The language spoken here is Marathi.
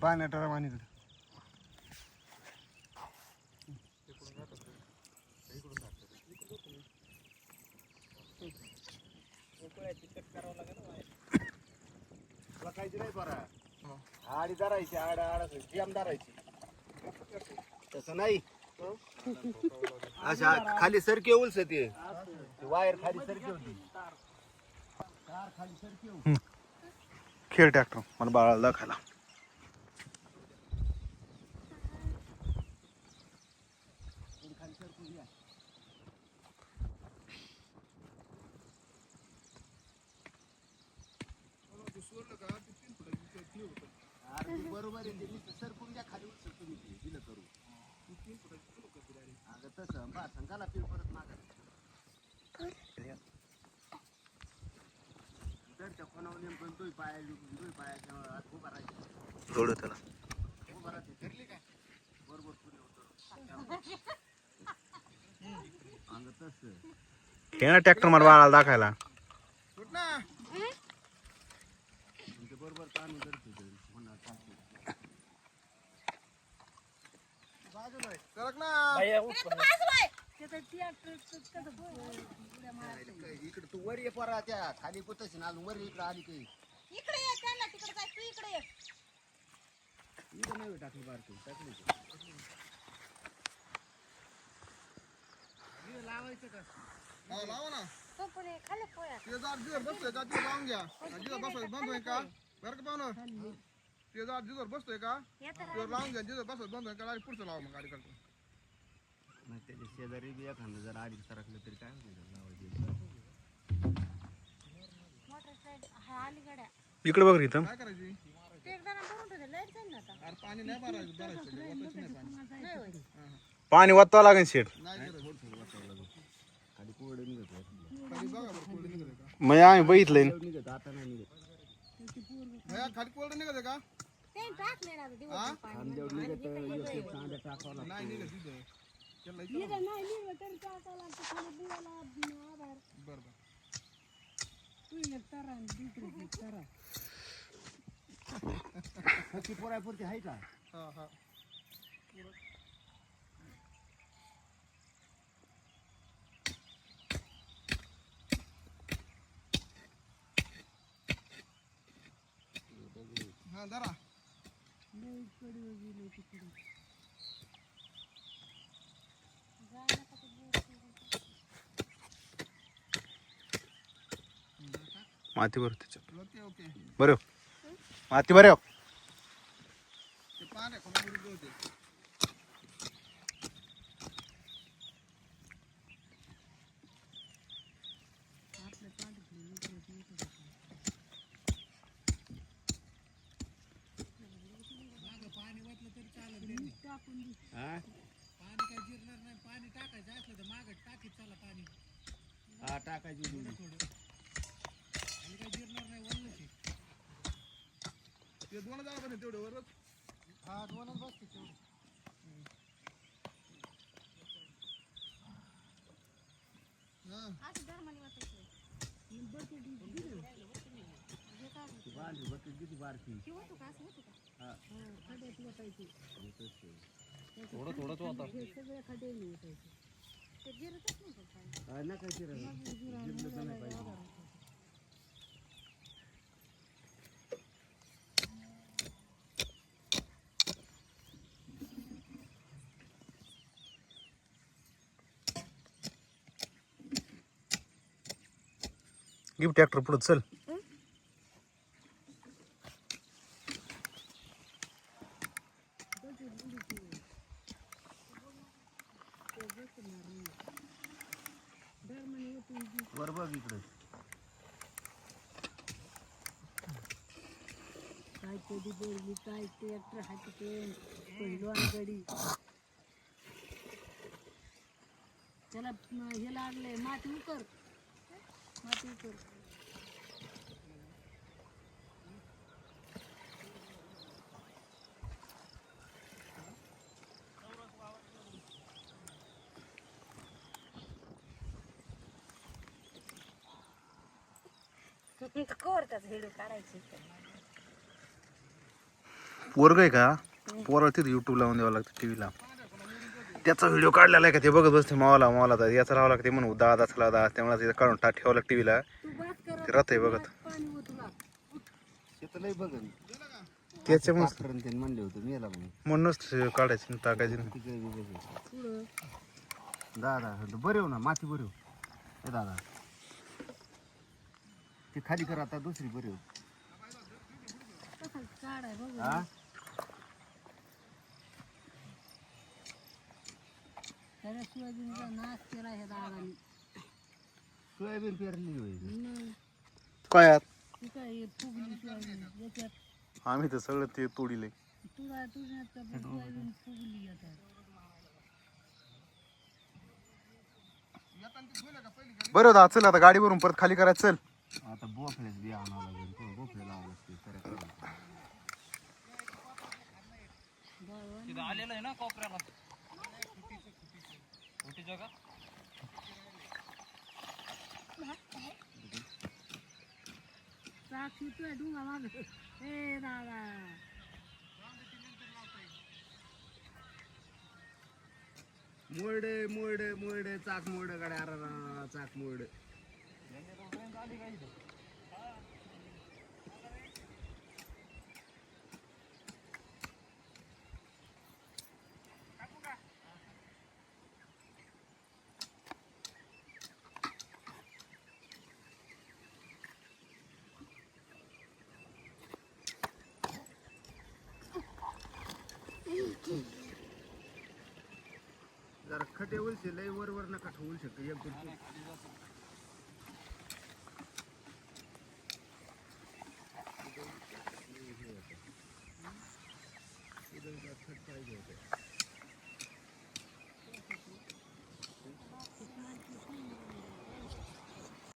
पाण्यात वाणीकडे काहीच नाही बरा आडी धरायची आड जेम धरायची तसं नाही अशा खाली सरकी उलस ते वायर खाली सरकी होती खाली सरकी खेळ ट्रॅक्टर मला बाळाला दाखवायला बरोबर आहे सरकून द्या खाली तुम्ही दिलं करू तसं बा संघाला पीळ परत मागा त्या कोणावर नेमकं दोन पायाच्या आत उभा राहायचं जोड त्याला उभा राहते धरली का बरोबर पुढे होतं अंग तसं खेळ ट्रॅक्टर मला बाळाला दाखवायला बरोबर ताण करतो इकडे तू वर ये परा त्या खाली कुठच ना वर इकडे आली काही इकडे ये त्यांना तिकडे जाय तू इकडे ये इकडे नाही टाकली बारकी टाकली लावायचं का हा लावा ना तो पुणे खाली पोया ते जार जिवर बसतोय का ते लावून घ्या जिवर बसवायचं बंद होईल का बरं का पाहुणं ते जार जिवर बसतोय का तिवर लावून घ्या जिवर बसत बंद होईल का गाडी पुढचं लावा मग गाडी करतो नाही त्याच्या शेजारी बी एखादं जर आडी सरकलं तरी काय मोटरसायकल हा आली गाड्या इकडे बघ इथं काय करायची ते एकदा ना भरून ठेवते लाईट जाईल ना आता अरे पाणी नाही भरायचं नाही पाणी नाही होय पाणी वाचवा लागेल शेट नाही खाली कोरडे निघत खाली बघा बरं कोल्ड निघत का म्हणजे आम्ही बघितलंय निघत आता नाही निघत भैया खाली कोल्ड निघत का ते टाकले ना दिवस पाणी नाही निघत तिथं त्याला निघा नाही निघा तरी टाकायला लागतं खाली दिवाला आभार बरं तू एक तारा दुसरी तारा फक्त पोरापुरती आहे का हा हा हा धरा माती भर त्याच्यात ओके ओके बरं माती भर ते पाणी कोणा मुरुग होते पाणी वाटलं तरी चालेल पाणी काय जिरणार नाही पाणी टाकायचं असलं तर मागं टाकीत चला पाणी हा टाकायची थोडं आणि काय जिरणार नाही वळलं ते दोन जागा पण तेवढे वरच हा दोनच बसते तेवढं असं धर्माने वाचायचं बांधली बकेट किती बारकी होतो का असं होतो का हा खड्यात वाचायचे थोडं थोडंच होता सगळे खड्डे वाचायचे ते जिरतच नाही पण पाणी नका जिरलं तर नाही पाहिजे गिफ्ट ट्रॅक्टर पुढे चल वर बघ इकडे काय कधी बोलली काय ट्रॅक्टर हाती पहिलो गडी त्याला हे लागले माती उकर कोरताच व्हिडिओ काढायची पोरग आहे का पोराला तिथे युट्यूब लावून द्यावं लागतं टीव्हीला. त्याचा व्हिडिओ काढलेला आहे का ते बघत बसते मावाला तर याचा राहावं लागते म्हणून दादा चला दादा त्यामुळे तिथं काढून ठेवावं लागतं टीव्हीला. तू बात कर ते राहतंय बघत पाणी ओतूला. शेत लय बघन त्याच्यामुळे ते म्हणले होते मेला म्हणून म्हणूनच काढायची टाकायची नाही. तिकडे बिघडले. पुढं दादा बरे हो ना माती बरे हो हे दादा ते खाली कर आता दुसरी बरी हो. कसं काढाय बघ हा त्याला सोयाबीनचा नाश केला ह्या दादाने. सोयाबीन पेरलेली होईल मग काय आत? ती काय हे फुगली सोयाबीन याच्यात आम्ही तर सगळं ते तोडीले. तुझ्यात सोयाबीन फुगली आता. बरं दादा चल आता गाडीवरून परत खाली करायचं चल. आता बोफळेच बी आणावं लागेल तो बोफळे लावावं लागते आलेलं आहे ना कोपऱ्याला मोठी जगा. चाक सुटतोय डुंगा माग. ए दादा मोरडे मोरडे मोरडे चाक मोरडे गाड्या चाक मोरडे जरा खटे उलसे लय वर नका ठेवू शकतो एक दोन खट पाहिजे